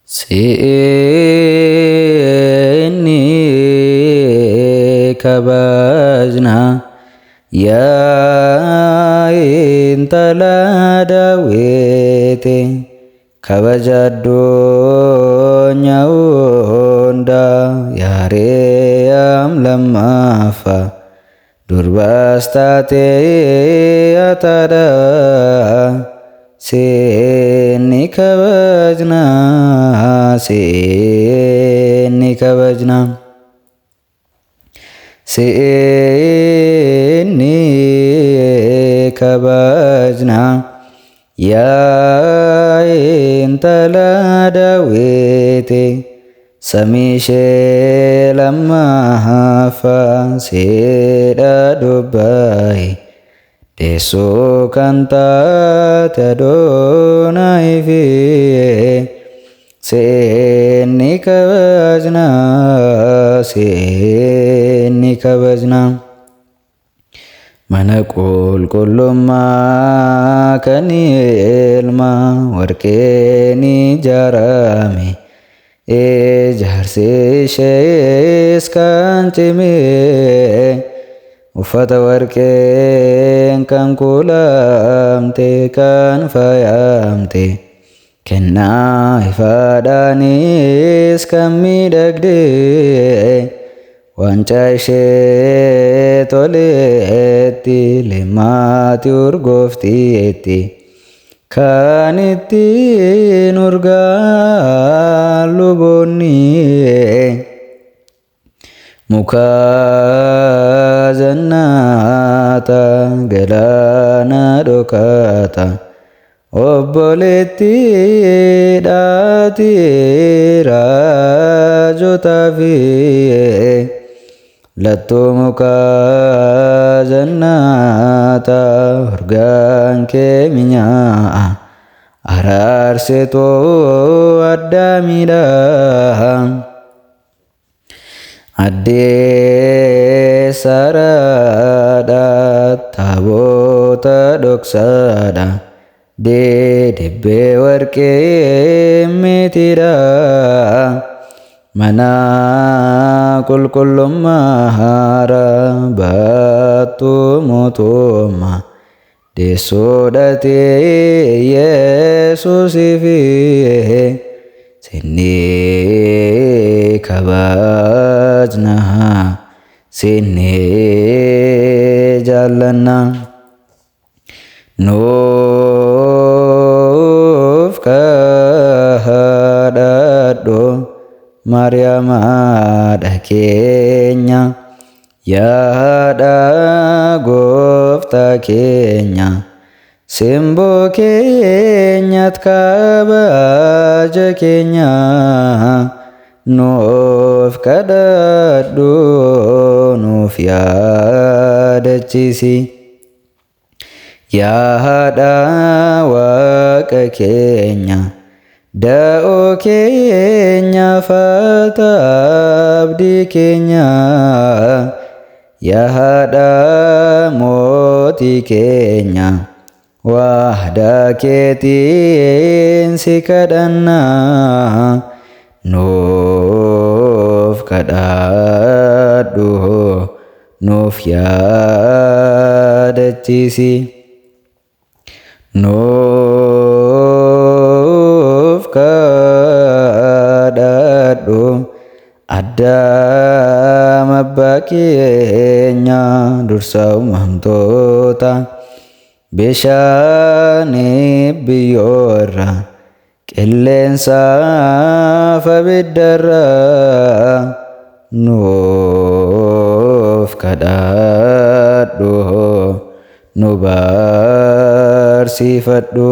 ሲኒ ከበጅና ያይንተላ ዳዊቴ ከበጃዶኛው እንዳ ያሬያም ለማፋ ዱርባስታቴ አታዳ ሲኒ ከበጅና ሲኒ ከበጅና ሲኒ ከበጅና ያይንተላ ዳዊቴ ሰሚሼ ለማፋ ሴዳ ዱባይ ደሶ ካንታት አዶናይፊ ሲኒ ከበጅና ሲኒ ከበጅና መነቁልቁሉማ ከኒልማ ወርቄኒ ጃራሜ ኤጃርሴሼስ ካንጭሜ uffata warqeen kan kuulamte kan faayamte kennaa ifaadhaanis kan miidhagde wancaa ishee toleetti lemmaatti urgoofteetti kan ittiin urgaan luboonni muka jannata galaana dhokata obboleetti dhaati raajotaa fi lattuu muka jannata urgaan kee minyaa araarsetoo addaamiidha addeessaraadha taabota dhoksaadha deedebbee warqee meetiidha mana qulqullummaa haara baattuu mootummaa deessoodhatee yesuusiifi sinni kabajna sinni jaallanna nuuf kadhadhu Maariyaama haadha keenya yaada gooftaa keenya simboo keenyat kabaja keenya nuuf kadhadhu nuuf yaadachiisi yaada waaqa keenya da'oo keenya fata abdii keenya yaada mootii keenya waahda keetiin si kadhanna nuuf kadhadhu nuuf yaadachiisi nuuf kadhadhu addaam abbaa keenya dursa uumamtoota bishaanii biyyoorra qilleensaaf abiddarra nuuf kadhadhu nu barsiifadhu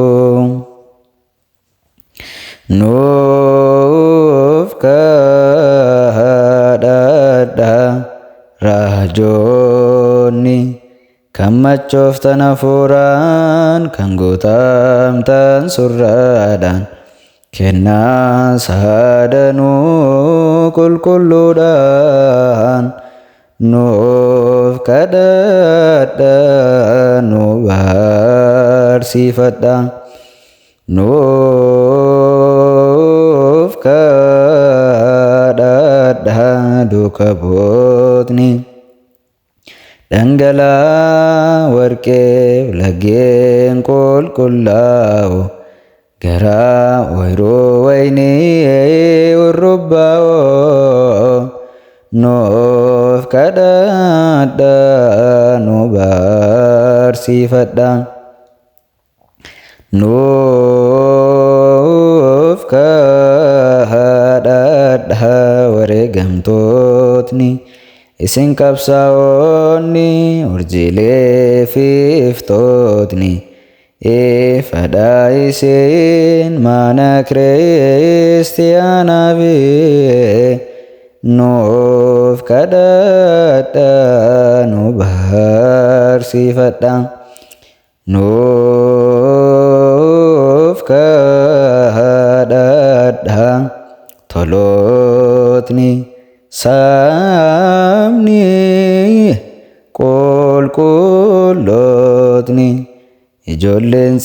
nuuf kadhadha raajoonni kan machooftan hafuuraan kan guutamtan surraadhaan kennaa saadanuu qulqulluudhaan nuuf kadhadha nu barsiifadha nuuf duuka buutni. Dhangalaa warqeef laggeen qulqullaa'u garaa ooyiruu waynii urrubbaa'oo nuuf kadhadhaa nu barsiifadhaa. Nuuf kadhadhaa wareegamtootni isin qabsaa'onni urjiilee fi iftootni ifadhaa isin mana kiristiyaanaa fi nuuf kadhadhaa nu barsiifadhaa. Nuuf kadhadhaa tolootni sabni qulqullootni ijoolleen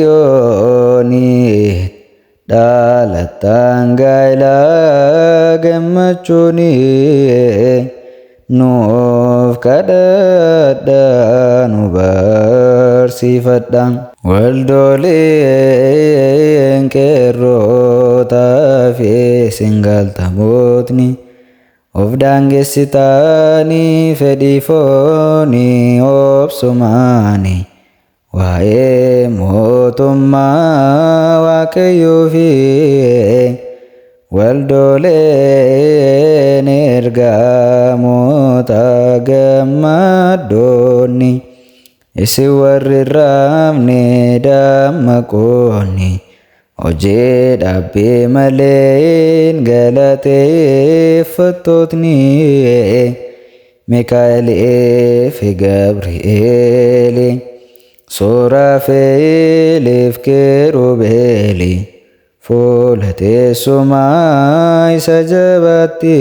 Tsiyooni dhalattan gaa'ilaa gammachuuni nuuf kadhadhaa nu barsiifadhaa. Waldoleen qeerrootaa fi singaaltamootni of daangessitaanii fedhii foonii obsumaanii waa'ee mootummaa Waaqayyoo fi waldoleen ergamoota gammaddoonni isin warri raafne dammaqoonni hojii dhaabbii malee galateeffattootni Mikaa'elii fi Gabri'eeli Suraafeelii fi Kirubeeli fuula teessumaa isa jabaatti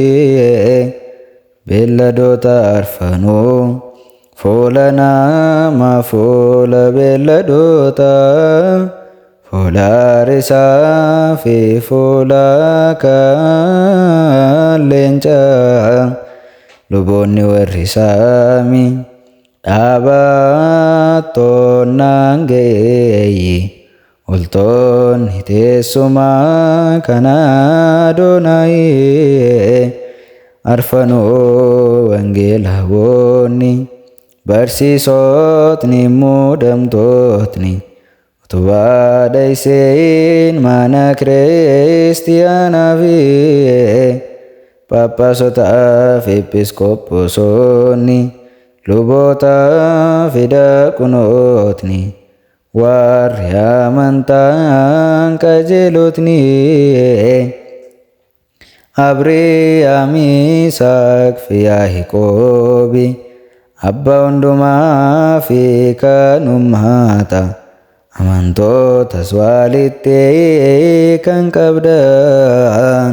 beelladoota arfanuu fuula namaa fuula beelladoota fuula risaa fi fuula leencaa luboonni warri saamii dhaabattoonnaan ga'eeyyi oltoonni teessumaa kan Adoonaayii arfanuu wangeelaawonni barsiisotni muudamtootni utubaa dhayseen mana kiristiyaanaa fi Phaaphaasootaa fi episkooposoonni lubootaa fi daaqonootni warri amantaan qajeelotni Abrahaam Yisaaq fi Yaaqoobi abbaa hundumaa fi kan uummata amantootas walitti kan qabdan.